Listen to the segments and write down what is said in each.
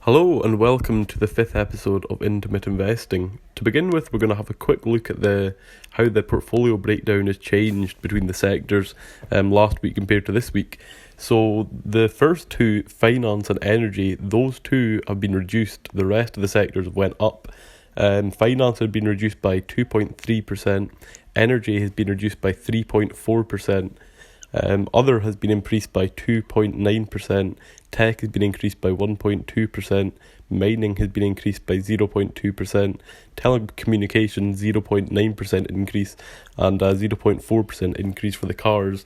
Hello and welcome to the fifth episode of Intimate Investing. To begin with, we're going to have a quick look at how the portfolio breakdown has changed between the sectors last week compared to this week. So the first two, finance and energy, those two have been reduced. The rest of the sectors went up. Finance has been reduced by 2.3%. Energy has been reduced by 3.4%. Other has been increased by 2.9%, tech has been increased by 1.2%, mining has been increased by 0.2%, telecommunications 0.9% increase, and 0.4% increase for the cars.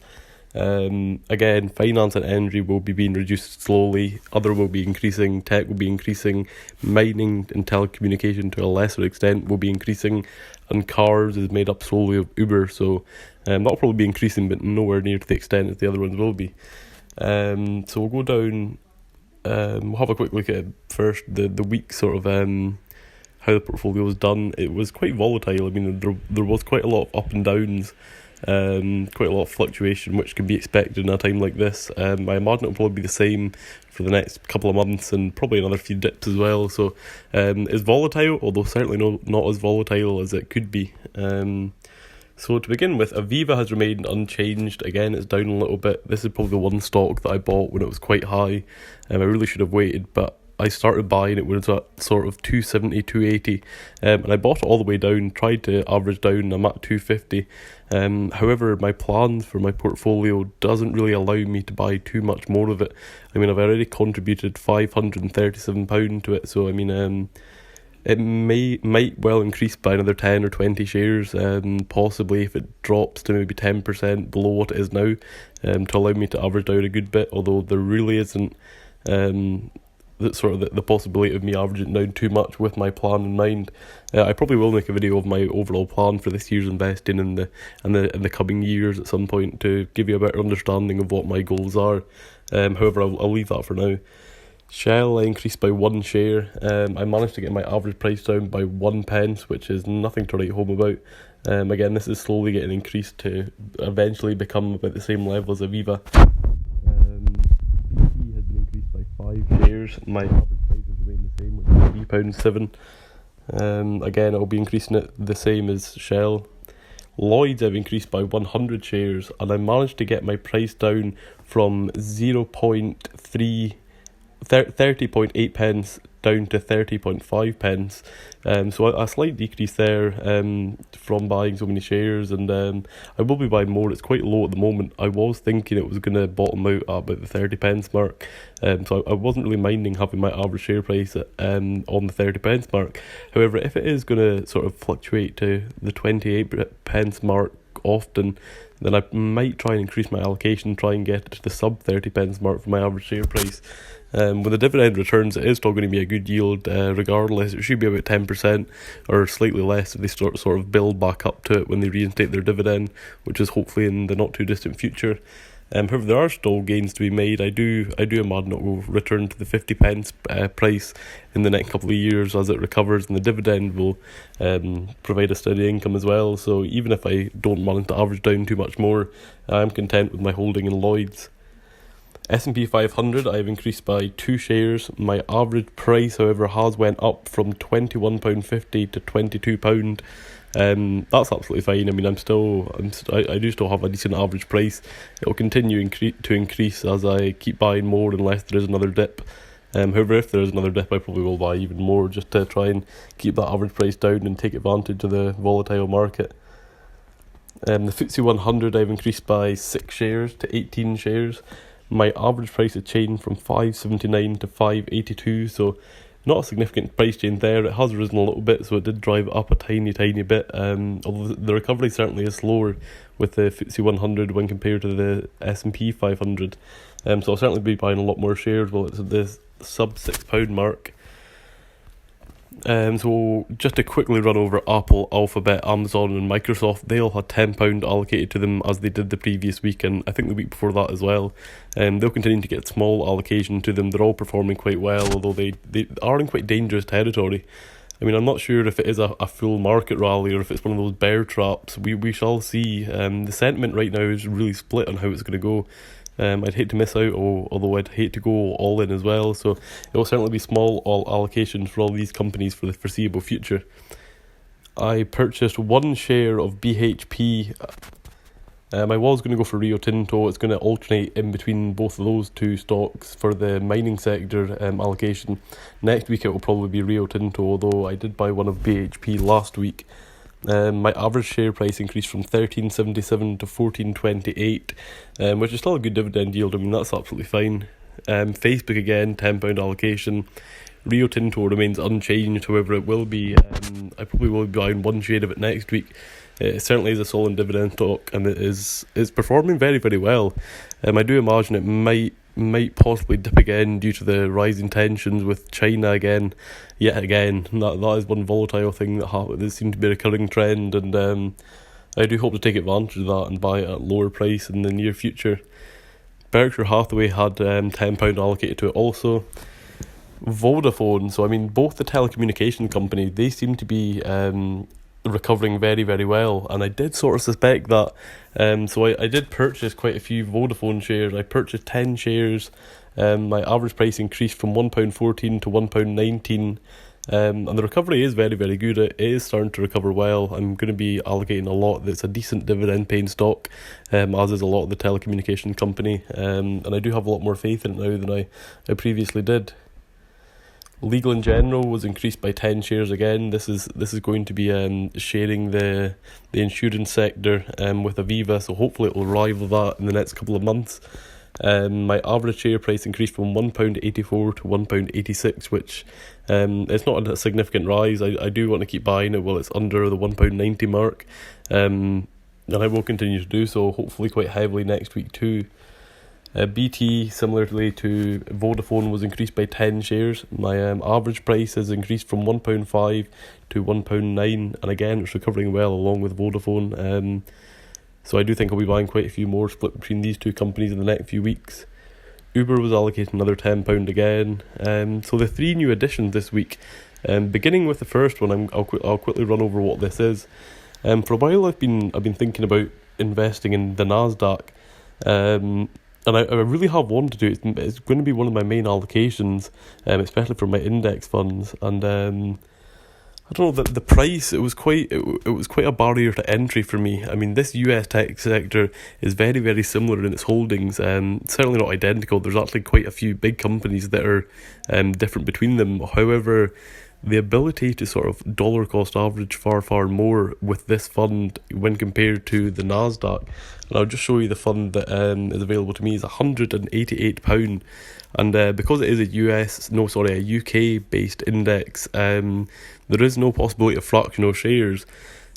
Again, finance and energy will be being reduced slowly, other will be increasing, tech will be increasing, mining and telecommunication to a lesser extent will be increasing, and cars is made up solely of Uber, so that'll probably be increasing but nowhere near to the extent as the other ones will be. So we'll go down, we'll have a quick look at first the week sort of how the portfolio was done. It was quite volatile. I mean, there was quite a lot of up and downs, quite a lot of fluctuation, which can be expected in a time like this. I imagine it'll probably be the same for the next couple of months and probably another few dips as well. So it's volatile, although certainly not as volatile as it could be. So to begin with, Aviva has remained unchanged. Again, it's down a little bit. This is probably the one stock that I bought when it was quite high. I really should have waited, but I started buying it when it was at sort of 270, 280, and I bought it all the way down, tried to average down, I'm at 250. However, my plans for my portfolio doesn't really allow me to buy too much more of it. I mean, I've already contributed £537 to it, so I mean, it might well increase by another 10 or 20 shares, possibly if it drops to maybe 10% below what it is now, to allow me to average down a good bit, although there really isn't the possibility of me averaging down too much with my plan in mind. I probably will make a video of my overall plan for this year's investing in the coming years at some point to give you a better understanding of what my goals are. However, I'll leave that for now. Shell, I increased by 1 share. I managed to get my average price down by 1 pence, which is nothing to write home about. Again, this is slowly getting increased to eventually become about the same level as Aviva. EP has been increased by 5 shares. My average price has remained the same, which is £3.07. Again, I'll be increasing it the same as Shell. Lloyds I've increased by 100 shares, and I managed to get my price down from 30.8 pence down to 30.5 pence. So a slight decrease there from buying so many shares, and I will be buying more. It's quite low at the moment. I was thinking it was going to bottom out at about the 30 pence mark, so I wasn't really minding having my average share price on the 30 pence mark. However, if it is going to sort of fluctuate to the 28 pence mark often, then I might try and increase my allocation, try and get it to the sub 30 pence mark for my average share price. When the dividend returns, it is still going to be a good yield regardless. It should be about 10% or slightly less if they sort of build back up to it when they reinstate their dividend, which is hopefully in the not too distant future. However, there are still gains to be made. I do imagine it will return to the 50 pence price in the next couple of years as it recovers, and the dividend will provide a steady income as well. So even if I don't manage to average down too much more, I'm content with my holding in Lloyds. S&P 500 I've increased by 2 shares. My average price, however, has went up from £21.50 to £22. That's absolutely fine. I mean, I do still have a decent average price. It will continue to increase as I keep buying more unless there is another dip. However, if there is another dip, I probably will buy even more just to try and keep that average price down and take advantage of the volatile market. The FTSE 100 I've increased by 6 shares to 18 shares. My average price has changed from £5.79 to £5.82, so not a significant price change there. It has risen a little bit, so it did drive it up a tiny bit, although the recovery certainly is slower with the FTSE 100 when compared to the S&P 500. So I'll certainly be buying a lot more shares while it's at the sub £6 mark. So just to quickly run over Apple, Alphabet, Amazon and Microsoft, they all had £10 allocated to them as they did the previous week, and I think the week before that as well. They'll continue to get small allocation to them. They're all performing quite well, although they are in quite dangerous territory. I mean, I'm not sure if it is a full market rally or if it's one of those bear traps. We shall see. The sentiment right now is really split on how it's going to go. I'd hate to miss out, although I'd hate to go all in as well. So it will certainly be small all allocations for all these companies for the foreseeable future. I purchased one share of BHP. I was going to go for Rio Tinto. It's going to alternate in between both of those two stocks for the mining sector allocation. Next week it will probably be Rio Tinto, although I did buy one of BHP last week. My average share price increased from 13.77 to 14.28, which is still a good dividend yield. I mean, that's absolutely fine. Facebook again, £10 allocation. Rio Tinto remains unchanged, however it will be, I probably will be buying one share of it next week. It certainly is a solid dividend stock, and it's performing very, very well. I do imagine it might possibly dip again due to the rising tensions with China yet again. That is one volatile thing that seems to be a recurring trend, and I do hope to take advantage of that and buy it at a lower price in the near future. Berkshire Hathaway had £10 allocated to it also. Vodafone, so I mean both the telecommunication company, they seem to be recovering very, very well, and I did sort of suspect that. So I did purchase quite a few Vodafone shares. I purchased 10 shares. My average price increased from £1.14 to £1.19, and the recovery is very, very good. It is starting to recover well. I'm going to be allocating a lot that's a decent dividend paying stock, as is a lot of the telecommunication company, and I do have a lot more faith in it now than I previously did. Legal & General was increased by 10 shares again. This is going to be sharing the insurance sector with Aviva, so hopefully it will rival that in the next couple of months. My average share price increased from £1.84 to £1.86, which it's not a significant rise. I do want to keep buying it while it's under the £1.90 mark, and I will continue to do so, hopefully quite heavily next week too. BT, similarly to Vodafone, was increased by 10 shares. My average price has increased from £1.5 to £1.9, and again it's recovering well along with Vodafone. So I do think I'll be buying quite a few more split between these two companies in the next few weeks. Uber was allocated another £10 again. So the three new additions this week, beginning with the first one, I'll quickly run over what this is. For a while I've been thinking about investing in the Nasdaq. And I really have wanted to. It's going to be one of my main allocations, especially for my index funds. And I don't know, the price, it was quite a barrier to entry for me. I mean, this US tech sector is very, very similar in its holdings. Certainly not identical. There's actually quite a few big companies that are different between them. However, the ability to sort of dollar cost average far, far more with this fund when compared to the Nasdaq. And I'll just show you the fund that is available to me is £188. And because it is a UK based index, there is no possibility of fractional shares.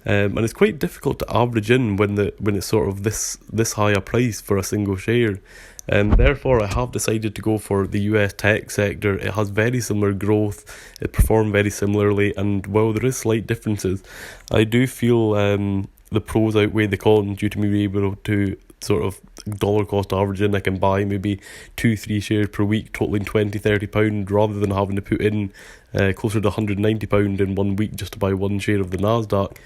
And it's quite difficult to average in when it's sort of this high a price for a single share. Therefore, I have decided to go for the US tech sector. It has very similar growth, it performed very similarly, and while there is slight differences, I do feel the pros outweigh the cons due to me being able to sort of dollar cost average in. I can buy maybe 2-3 shares per week totaling £20-30 rather than having to put in closer to £190 in 1 week just to buy one share of the Nasdaq.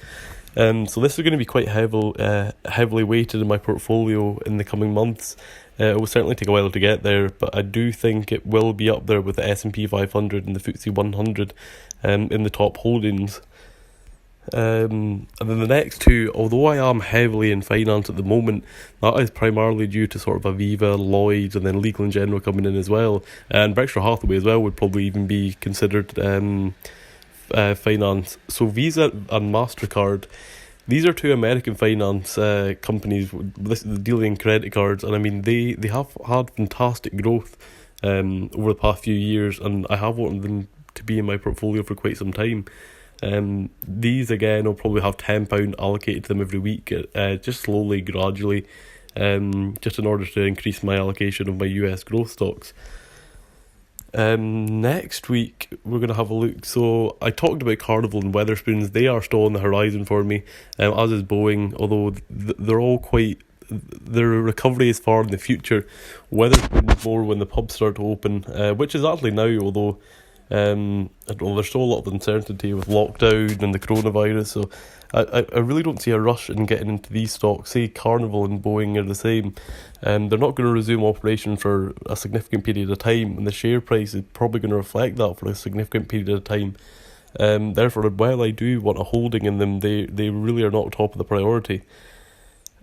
So this is going to be quite heavily weighted in my portfolio in the coming months. It will certainly take a while to get there, but I do think it will be up there with the S&P 500 and the FTSE 100 in the top holdings. And then the next two, although I am heavily in finance at the moment, that is primarily due to sort of Aviva, Lloyds, and then Legal & General coming in as well. And Berkshire Hathaway as well would probably even be considered finance. So Visa and MasterCard, these are two American finance companies dealing in credit cards, and I mean they have had fantastic growth over the past few years, and I have wanted them to be in my portfolio for quite some time. These again will probably have £10 allocated to them every week, just slowly, gradually, just in order to increase my allocation of my US growth stocks. Next week we're going to have a look. So I talked about Carnival and Wetherspoons. They are still on the horizon for me, as is Boeing, although they're all quite, their recovery is far in the future. Wetherspoons more when the pubs start to open, which is actually now, although I don't know, there's still a lot of uncertainty with lockdown and the coronavirus, so I really don't see a rush in getting into these stocks. Say Carnival and Boeing are the same. They're not going to resume operation for a significant period of time, and the share price is probably going to reflect that for a significant period of time. Therefore, while I do want a holding in them, they really are not top of the priority.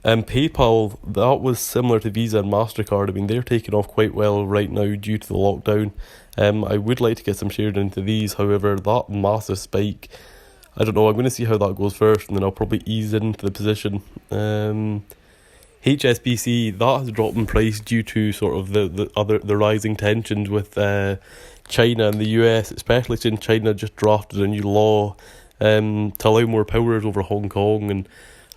PayPal, that was similar to Visa and MasterCard. I mean, they're taking off quite well right now due to the lockdown. I would like to get some shares into these, however, that massive spike, I don't know, I'm going to see how that goes first, and then I'll probably ease into the position. HSBC, that has dropped in price due to sort of the rising tensions with China and the US, especially since China just drafted a new law to allow more powers over Hong Kong. And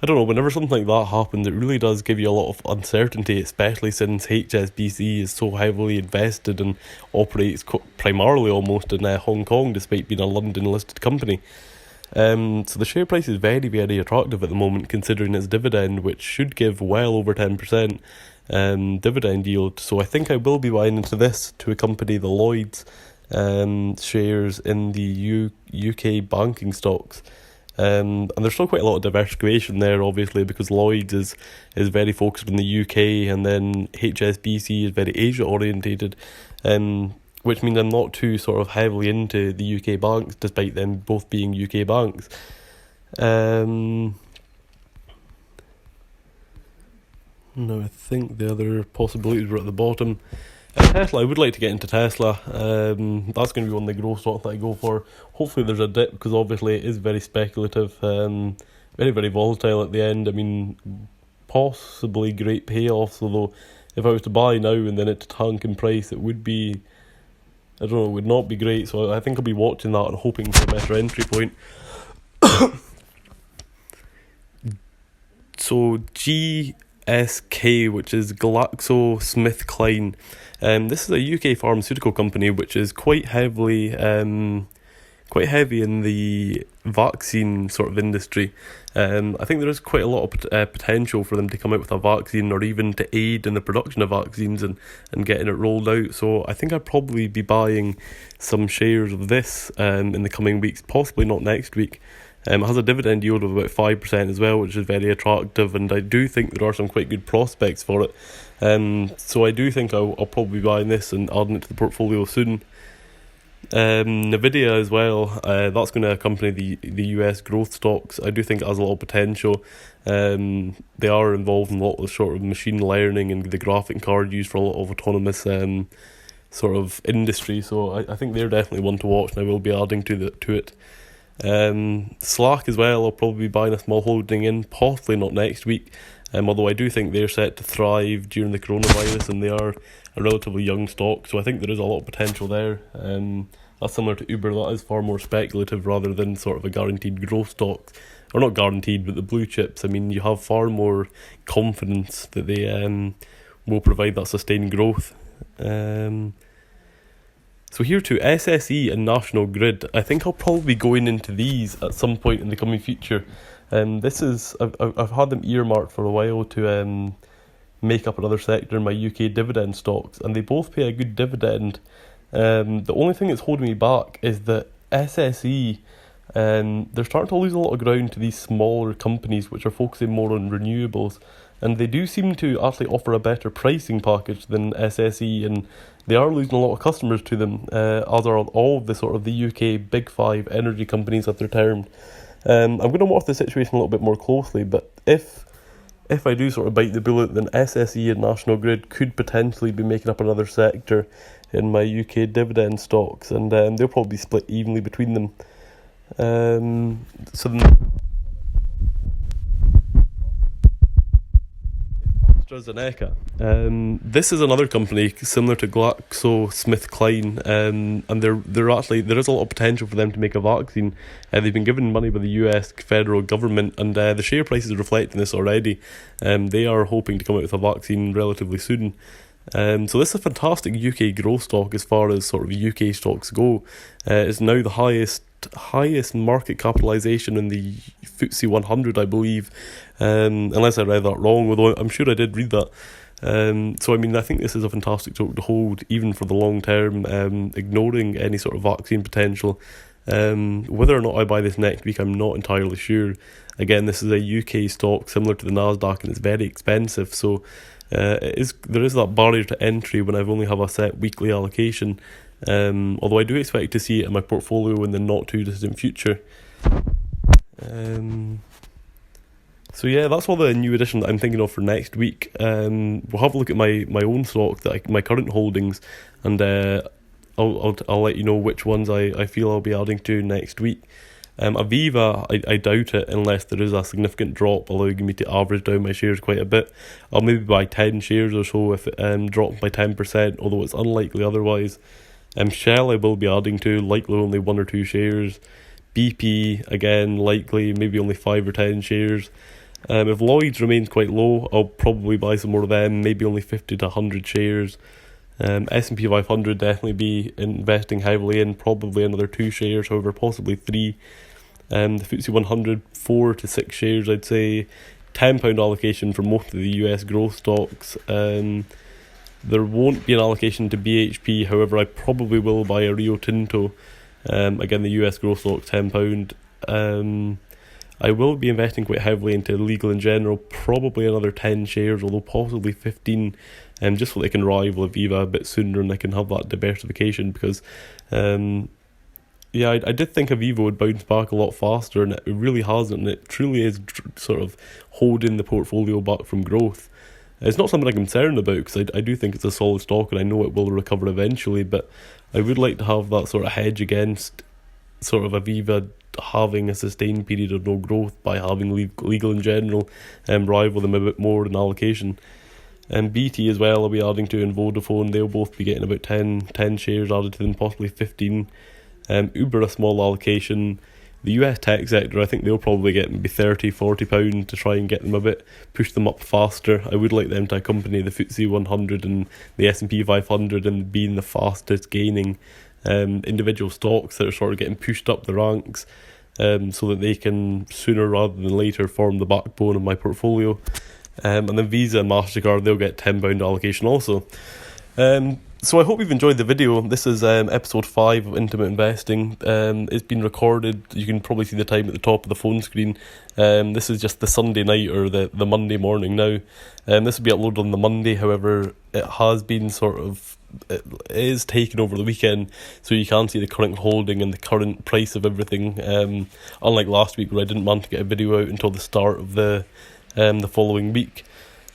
I don't know, whenever something like that happens, it really does give you a lot of uncertainty, especially since HSBC is so heavily invested and operates primarily almost in Hong Kong, despite being a London-listed company. So the share price is very, very attractive at the moment, considering its dividend, which should give well over 10% dividend yield. So I think I will be buying into this to accompany the Lloyds shares in the UK banking stocks. And there's still quite a lot of diversification there, obviously, because Lloyds is very focused on the UK, and then HSBC is very Asia orientated, which means I'm not too sort of heavily into the UK banks, despite them both being UK banks. No, I think the other possibilities were at the bottom. Tesla, I would like to get into Tesla. That's going to be one of the growth stocks that I go for. Hopefully there's a dip, because obviously it is very speculative, very, very volatile at the end. I mean, possibly great payoffs, although if I was to buy now and then it to tank in price, it would be, I don't know, it would not be great. So I think I'll be watching that and hoping for a better entry point. So GSK, which is GlaxoSmithKline. This is a UK pharmaceutical company which is quite heavy in the vaccine sort of industry. I think there is quite a lot of potential for them to come out with a vaccine, or even to aid in the production of vaccines and getting it rolled out. So I think I'd probably be buying some shares of this in the coming weeks, possibly not next week. It has a dividend yield of about 5% as well, which is very attractive, and I do think there are some quite good prospects for it. So I do think I'll probably be buying this and adding it to the portfolio soon. Nvidia as well, that's going to accompany the US growth stocks. I do think it has a lot of potential. They are involved in a lot of sort of machine learning and the graphic card used for a lot of autonomous sort of industry. So I think they're definitely one to watch, and I will be adding to it. Slack as well, I'll probably be buying a small holding in, possibly not next week, although I do think they're set to thrive during the coronavirus, and they are a relatively young stock, so I think there is a lot of potential there. That's similar to Uber, that is far more speculative rather than sort of a guaranteed growth stock, or not guaranteed, but the blue chips. I mean, you have far more confidence that they will provide that sustained growth. So here too, SSE and National Grid. I think I'll probably be going into these at some point in the coming future. This is I've had them earmarked for a while to make up another sector in my UK dividend stocks, and they both pay a good dividend. The only thing that's holding me back is that SSE, they're starting to lose a lot of ground to these smaller companies which are focusing more on renewables, and they do seem to actually offer a better pricing package than SSE, and they are losing a lot of customers to them, as are all of the sort of the UK Big Five energy companies that they're termed. I'm going to watch the situation a little bit more closely, but if I do sort of bite the bullet, then SSE and National Grid could potentially be making up another sector in my UK dividend stocks, and they'll probably be split evenly between them. So then AstraZeneca. This is another company similar to GlaxoSmithKline, and there is a lot of potential for them to make a vaccine. They've been given money by the US federal government, and the share price is reflecting this already. They are hoping to come out with a vaccine relatively soon. So this is a fantastic UK growth stock as far as sort of UK stocks go. It's now the highest market capitalisation in the FTSE 100, I believe, unless I read that wrong, although I'm sure I did read that. So I mean, I think this is a fantastic stock to hold, even for the long term, ignoring any sort of vaccine potential. Whether or not I buy this next week, I'm not entirely sure. Again, this is a UK stock similar to the Nasdaq, and it's very expensive. So there is that barrier to entry when I only have a set weekly allocation. Although I do expect to see it in my portfolio in the not too distant future. So yeah, that's all the new addition that I'm thinking of for next week. We'll have a look at my own stock, my current holdings, and I'll let you know which ones I feel I'll be adding to next week. Aviva, I doubt it unless there is a significant drop allowing me to average down my shares quite a bit. I'll maybe buy 10 shares or so if it drops by 10%, although it's unlikely otherwise. Shell I will be adding to, likely only 1 or 2 shares. BP, again, likely maybe only 5 or 10 shares. If Lloyd's remains quite low, I'll probably buy some more of them, maybe only 50 to 100 shares. S&P 500 definitely be investing heavily in, probably another 2 shares, however possibly 3. The FTSE 100, 4 to 6 shares I'd say. £10 allocation for most of the US growth stocks. There won't be an allocation to BHP, however I probably will buy a Rio Tinto. Again, the US growth stocks, £10. I will be investing quite heavily into Legal & General, probably another 10 shares, although possibly 15, just so they can rival Aviva a bit sooner and they can have that diversification, because I did think Aviva would bounce back a lot faster, and it really hasn't, and it truly is sort of holding the portfolio back from growth. It's not something I'm concerned about, because I do think it's a solid stock and I know it will recover eventually, but I would like to have that sort of hedge against sort of Aviva having a sustained period of no growth by having Legal & General rival them a bit more in allocation. And BT as well I'll be adding to, and Vodafone, they'll both be getting about 10 shares added to them, possibly 15. Uber a small allocation. The US tech sector, I think they'll probably get maybe £30-40 to try and get them a bit, push them up faster. I would like them to accompany the FTSE 100 and the S&P 500 and being the fastest gaining individual stocks that are sort of getting pushed up the ranks, so that they can sooner rather than later form the backbone of my portfolio. And then Visa and MasterCard, they'll get £10 allocation also. So I hope you've enjoyed the video. This is episode 5 of Intimate Investing. It's been recorded. You can probably see the time at the top of the phone screen. This is just the Sunday night or the Monday morning now. This will be uploaded on the Monday. However, it has been it is taken over the weekend, so you can see the current holding and the current price of everything. Unlike last week where I didn't want to get a video out until the start of the following week.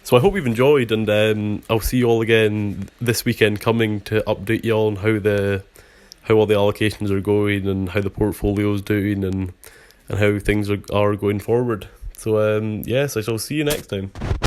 So I hope you've enjoyed, and I'll see you all again this weekend coming to update you all on how all the allocations are going and how the portfolio is doing and how things are going forward. So yes, I shall see you next time.